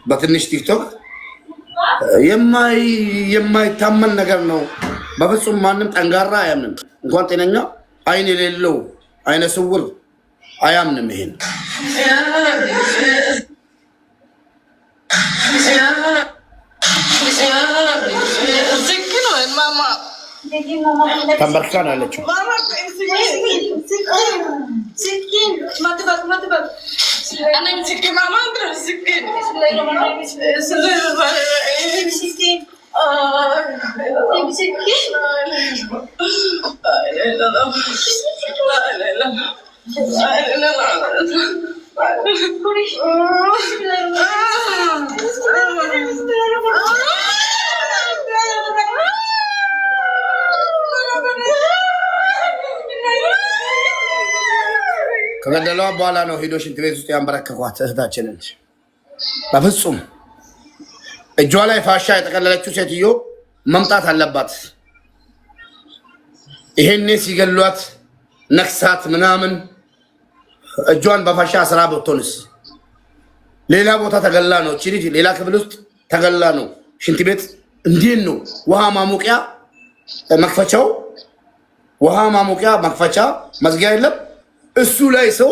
በትንሽ ቲክቶክ የማይታመን ነገር ነው። በፍጹም ማንም ጠንጋራ አያምንም። እንኳን ጤነኛ አይን የሌለው አይነ ስውር አያምንም። ይሄን ተንበርክካ ነው ያለችው። ከገደለዋ በኋላ ነው ሄዶ ሽንት ቤት ውስጥ ያንበረከኳት እህታችንን። በፍጹም እጇ ላይ ፋሻ የጠቀለለችው ሴትዮ መምጣት አለባት። ይሄኔ ሲገሏት ነክሳት ምናምን እጇን በፋሻ አስራ ብትሆንስ? ሌላ ቦታ ተገላ ነው እቺ ልጅ፣ ሌላ ክፍል ውስጥ ተገላ ነው። ሽንት ቤት እንዴት ነው ውሃ ማሞቂያ መክፈቻው፣ ውሃ ማሞቂያ መክፈቻ መዝጊያ የለም። እሱ ላይ ሰው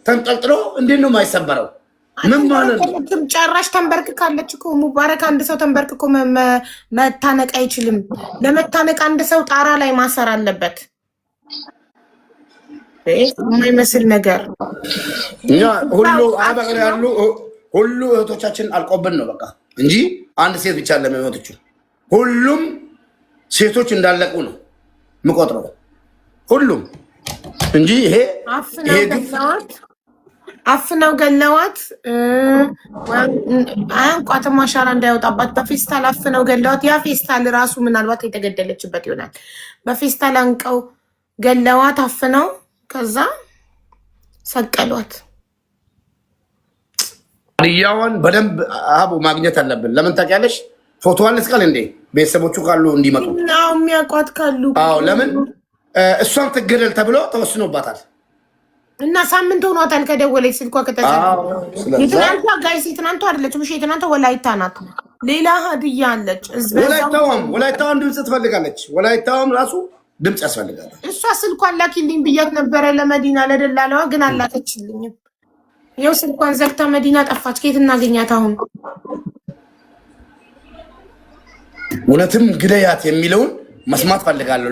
ተንጠልጥሎ እንዴት ነው የማይሰበረው? ምን ማለት ነው? ጨራሽ ተንበርክካለች እኮ ሙባረክ። አንድ ሰው ተንበርክኮ መታነቅ አይችልም። ለመታነቅ አንድ ሰው ጣራ ላይ ማሰር አለበት። የማይመስል ነገር ሁሉ አበቅር ያሉ ሁሉ እህቶቻችን አልቆብን ነው በቃ እንጂ አንድ ሴት ብቻ ለሚሞትችው ሁሉም ሴቶች እንዳለቁ ነው የምቆጥረው። ሁሉም እንጂ ይሄ አፍነው ገለዋት አንቋትም አሻራ እንዳይወጣባት በፌስታል አፍነው ገለዋት። ያ ፌስታል ራሱ ምናልባት የተገደለችበት ይሆናል። በፌስታል አንቀው ገለዋት አፍነው፣ ከዛ ሰቀሏት። አልያዋን በደንብ አቡ ማግኘት አለብን። ለምን ታውቂያለሽ? ፎቶዋን ልስቀል እንዴ ቤተሰቦቹ ካሉ እንዲመጡ ነው የሚያውቋት ካሉ። አዎ ለምን እሷን ትገደል ተብሎ ተወስኖባታል። እና ሳምንት ሆኗታል ከደወለች ስልኳ ከተሰራ። የትናንቷ ጋይስ የትናንቷ አይደለችም። እሺ የትናንቷ ወላይታ ናት። ሌላ ሀዲያ አለች። ወላይታዋን ድምፅ ትፈልጋለች። ወላይታዋም ራሱ ድምፅ ያስፈልጋል። እሷ ስልኳን ላኪልኝ ብያት ነበረ ለመዲና ለደላለዋ፣ ግን አላከችልኝም። ይኸው ስልኳን ዘግታ መዲና ጠፋች። ከየት እናገኛት አሁን? እውነትም ግደያት የሚለውን መስማት ፈልጋለሁ።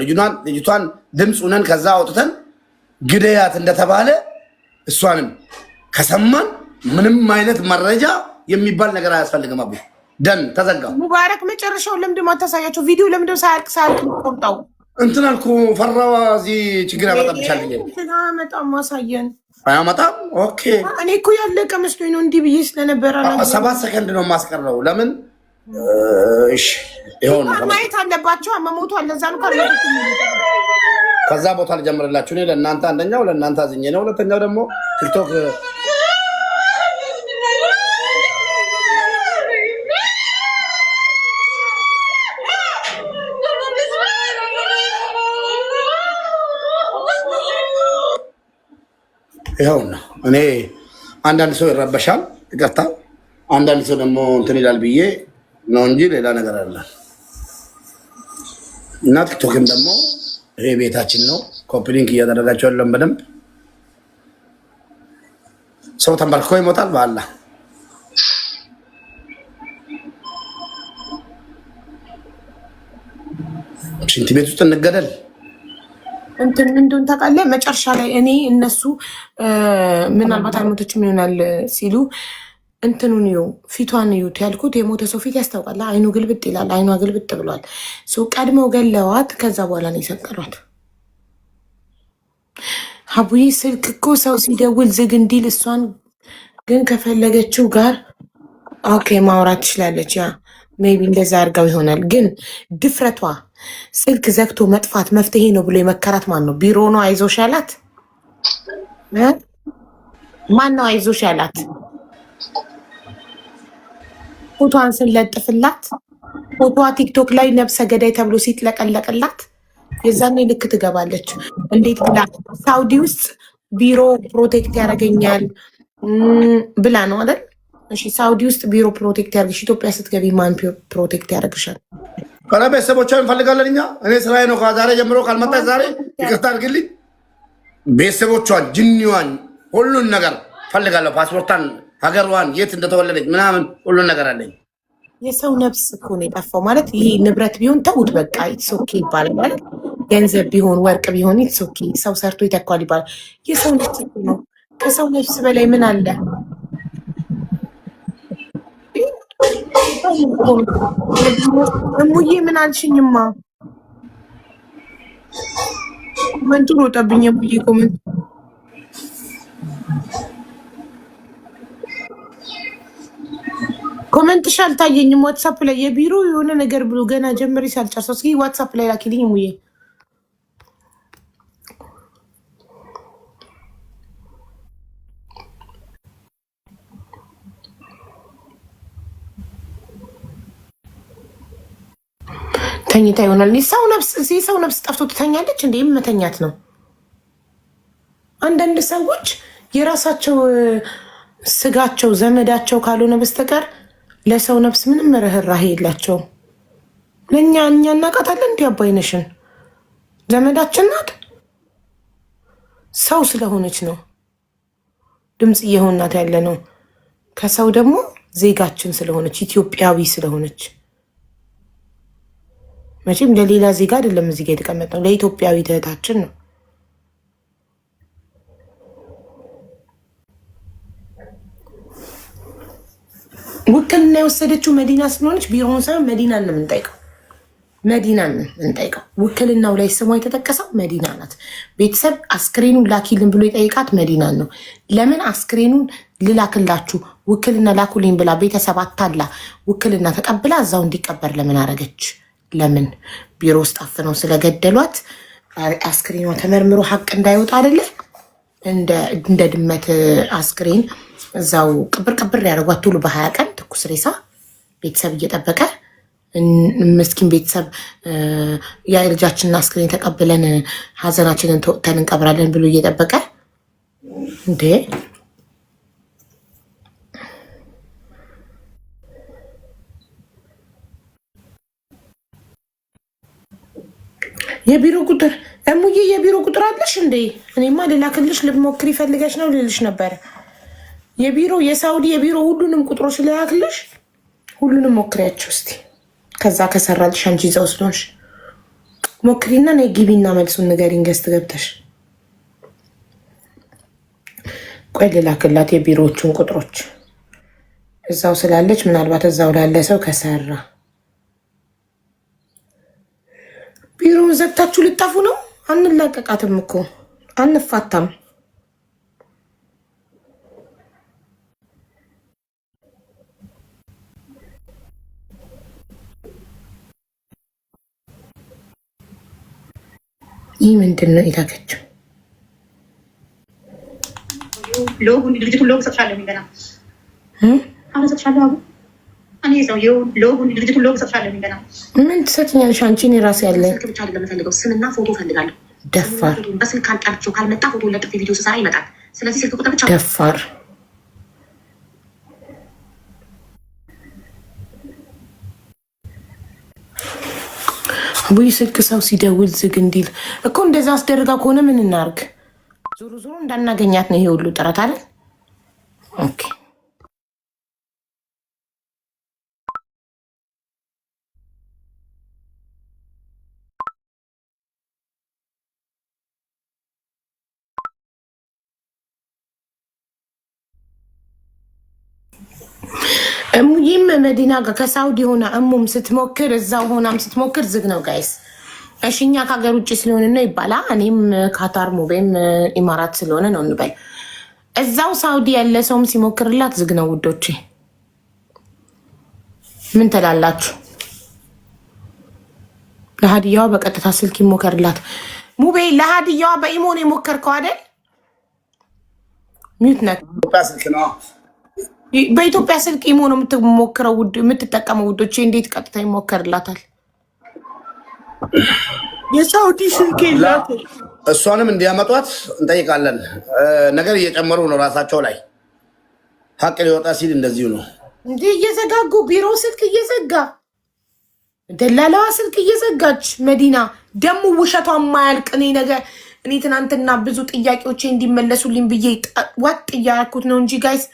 ልጅቷን ድምፅ ነን ከዛ አውጥተን ግደያት እንደተባለ እሷንም ከሰማን ምንም አይነት መረጃ የሚባል ነገር አያስፈልግም። አቡ ደን ተዘጋ። ሙባረክ መጨረሻው ለምንድን ማታሳያቸው? ቪዲዮ ለምንድን ሳያልቅ ቆርጠው እንትን አልኩ። ፈራዋ እዚህ ችግር ያመጣብሻል ብዬ አያመጣም። ማሳየን አያመጣም። ኦኬ እኔ እኮ ያለቀ መስሎኝ ነው እንዲህ ብዬ ስለነበረ 7 ሰከንድ ነው የማስቀረው። ለምን እሺ ይሁን ማየት አለባቸው። መሞቱ አለዛ ነው ካለ ከዛ ቦታ ልጀምርላችሁ። እኔ ለእናንተ አንደኛው ለእናንተ አዝኜ ነው። ሁለተኛው ደግሞ ቲክቶክ ይኸውና እኔ አንዳንድ ሰው ይረበሻል፣ ይቅርታ። አንዳንድ ሰው ደግሞ እንትን ይላል ብዬ ነው እንጂ ሌላ ነገር አለ እና ቲክቶክም ደግሞ ይሄ ቤታችን ነው። ኮፒሊንክ እያደረጋቸው ያለን በደንብ ሰው ተንበርክኮ ይሞታል። በአላ ሽንት ቤት ውስጥ እንገደል እንትን ምንድን ታውቃለህ? መጨረሻ ላይ እኔ እነሱ ምናልባት አልሞተችም ይሆናል ሲሉ እንትኑን ይኸው ፊቷን ይዩት ያልኩት የሞተ ሰው ፊት ያስታውቃል። አይኑ ግልብጥ ይላል። አይኗ ግልብጥ ብሏል። ቀድመው ገለዋት። ከዛ በኋላ ነው የሰቀሏት። አቡዬ ስልክ እኮ ሰው ሲደውል ዝግ እንዲል እሷን ግን ከፈለገችው ጋር ኦኬ ማውራት ትችላለች። ያ ሜይ ቢ እንደዛ አድርጋው ይሆናል። ግን ድፍረቷ ስልክ ዘግቶ መጥፋት መፍትሄ ነው ብሎ የመከራት ማን ነው? ቢሮ ነው አይዞሽ ያላት? ማን ነው አይዞሽ ያላት? ፎቶዋን ስንለጥፍላት ፎቶዋ ቲክቶክ ላይ ነብሰ ገዳይ ተብሎ ሲትለቀለቅላት የዛኔ ልክ ትገባለች። እንዴት ብላ ሳውዲ ውስጥ ቢሮ ፕሮቴክት ያደርገኛል ብላ ነው አይደል? እሺ ሳውዲ ውስጥ ቢሮ ፕሮቴክት ያርግሽ፣ ኢትዮጵያ ስትገቢ ማን ፕሮቴክት ያርግሻል? ከላ ቤተሰቦቿን እንፈልጋለን እኛ። እኔ ስራዬ ነው። ከዛሬ ጀምሮ ካልመጣች ዛሬ ይቅርታ አድርግልኝ። ቤተሰቦቿን፣ ጅኒዋን፣ ሁሉን ነገር ፈልጋለሁ። ፓስፖርቷን፣ ሀገሯን፣ የት እንደተወለደች ምናምን ሁሉን ነገር አለኝ። የሰው ነፍስ እኮ ነው የጠፋው ማለት ይሄ ንብረት ቢሆን ተውት በቃ ኢትስ ኦኬ ይባላል ማለት ገንዘብ ቢሆን ወርቅ ቢሆን ኢትስ ኦኬ ሰው ሰርቶ ይተካል ይባላል። የሰው ነፍስ ነው። ከሰው ነፍስ በላይ ምን አለ? እሙዬ ምን አልሽኝማ? ኮመንቱ ሮጠብኝ። እሙዬ ኮመንትሽ አልታየኝም። ዋትሳፕ ላይ የቢሮ የሆነ ነገር ብሎ ገና ጀምሪ ሳልጨርሰው እስኪ ዋትሳፕ ላይ ላኪልኝ እሙዬ። ተኝታ ይሆናል። ሰው ነፍስ ጠፍቶ ትተኛለች እንዴ? መተኛት ነው። አንዳንድ ሰዎች የራሳቸው ስጋቸው ዘመዳቸው ካልሆነ በስተቀር ለሰው ነፍስ ምንም ርህራሄ የላቸውም። እኛ እናውቃታለን። እንዲ አባይነሽን ዘመዳችን ናት። ሰው ስለሆነች ነው ድምፅ እየሆናት ያለ ነው። ከሰው ደግሞ ዜጋችን ስለሆነች ኢትዮጵያዊ ስለሆነች መቼም ለሌላ ዜጋ አይደለም እዚህ ጋር የተቀመጥነው ለኢትዮጵያዊ እህታችን ነው። ውክልና የወሰደችው መዲና ስለሆነች ቢሮውን ሳይሆን መዲናን ነው የምንጠይቀው። መዲናን እንጠይቀው። ውክልናው ላይ ስሟ የተጠቀሰው መዲና ናት። ቤተሰብ አስክሬኑን ላኪልን ብሎ የጠይቃት መዲናን ነው። ለምን አስክሬኑን ልላክላችሁ ውክልና ላኩልኝ ብላ ቤተሰብ አታላ ውክልና ተቀብላ እዛው እንዲቀበር ለምን አረገች? ለምን ቢሮ ውስጥ አፍነው ስለገደሏት አስክሬኗ ተመርምሮ ሀቅ እንዳይወጣ አይደለ? እንደ ድመት አስክሬን እዛው ቅብር ያደርጓት ቶሎ በ20 ቀን ትኩስ ሬሳ ቤተሰብ እየጠበቀ ምስኪን ቤተሰብ የልጃችንን አስክሬን ተቀብለን ሀዘናችንን ተወጥተን እንቀብራለን ብሎ እየጠበቀ እንዴ! የቢሮ ቁጥር እሙዬ የቢሮ ቁጥር አለሽ እንዴ? እኔማ ልላክልሽ ልሞክር ይፈልገሽ ነው ልልሽ ነበር። የቢሮ የሳውዲ የቢሮ ሁሉንም ቁጥሮች ልላክልሽ፣ ሁሉንም ሞክሪያቸው እስቲ። ከዛ ከሰራልሽ አንቺ እዛው ስለሆንሽ ሞክሪና ነይ ግቢና መልሱን ንገሪኝ። ገዝት ገብተሽ ቆይ ልላክላት የቢሮዎቹን ቁጥሮች እዛው ስላለች ምናልባት እዛው ላለ ሰው ከሰራ ቢሮውን ዘግታችሁ ልጠፉ ነው። አንላቀቃትም እኮ አንፋታም። ይህ ምንድን ነው የላከችው? ልጅቱን ሎግ ሰጥሻለሁ የሚገና አሁን ሰጥሻለሁ አቡ እኔ ሰውዬው ልጅቱን ሎግ ሰጥሻለሁ የሚገና ምን ትሰጥኛለሽ አንቺ? እኔ ራሴ ያለ ስልክ ብቻ አይደለም የምፈልገው ስምና ፎቶ ፈልጋለሁ። ደፋር በስልክ ካልጣልቸው ካልመጣ ፎቶ ለጥፍ ቪዲዮ ስሰራ ይመጣል። ስለዚህ ስልክ ቁጥር ብቻ ደፋር አቡይ ስልክ ሰው ሲደውል ዝግ እንዲል እኮ እንደዛ አስደርጋ ከሆነ ምን እናርግ? ዞሮ ዞሮ እንዳናገኛት ነው ይሄ ሁሉ ጥረት አይደል? ኦኬ እሙዬም መዲና ጋር ከሳውዲ ሆና እሙም ስትሞክር እዛው ሆናም ስትሞክር ዝግ ነው ጋይስ። እሺ እኛ ከሀገር ውጭ ስለሆነ ነው ይባላ። እኔም ካታር ሙቤም ኢማራት ስለሆነ ነው እንበል። እዛው ሳውዲ ያለ ሰውም ሲሞክርላት ዝግ ነው ውዶቼ። ምን ትላላችሁ? ለሀዲያዋ በቀጥታ ስልክ ይሞከርላት። ሙቤ ለሀዲያዋ በኢሞን የሞከርከው አይደል? ሚዩት ነክ በኢትዮጵያ ስልክ ኢሞ ነው የምትሞክረው የምትጠቀመው ውዶቼ። እንዴት ቀጥታ ይሞከርላታል? የሳውዲ ስልክ የላት። እሷንም እንዲያመጧት እንጠይቃለን። ነገር እየጨመሩ ነው ራሳቸው ላይ ሀቅ ሊወጣ ሲል እንደዚሁ ነው እንዴ እየዘጋጉ ቢሮ ስልክ እየዘጋ ደላላዋ ስልክ እየዘጋች መዲና ደሙ ውሸቷ ማያልቅ እኔ ትናንትና ብዙ ጥያቄዎቼ እንዲመለሱልኝ ብዬ ወጥ እያልኩት ነው እንጂ ጋይስ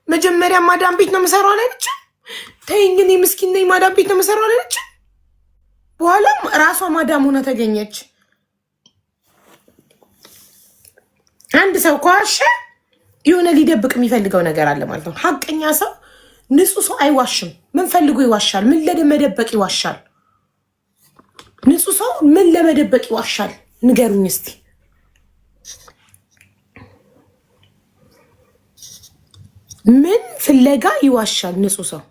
መጀመሪያ ማዳም ቤት ነው የምሰራው አላለች። ተይኝ እኔ ምስኪን ነኝ ማዳም ቤት ነው የምሰራው አላለች። በኋላም ራሷ ማዳም ሆና ተገኘች። አንድ ሰው ከዋሸ የሆነ ሊደብቅ የሚፈልገው ነገር አለ ማለት ነው። ሀቀኛ ሰው ንጹህ ሰው አይዋሽም። ምን ፈልጎ ይዋሻል? ምን ለመደበቅ ይዋሻል? ንጹህ ሰው ምን ለመደበቅ ይዋሻል? ንገሩኝ እስቲ። ምን ፍለጋ ይዋሻል ንጹህ ሰው?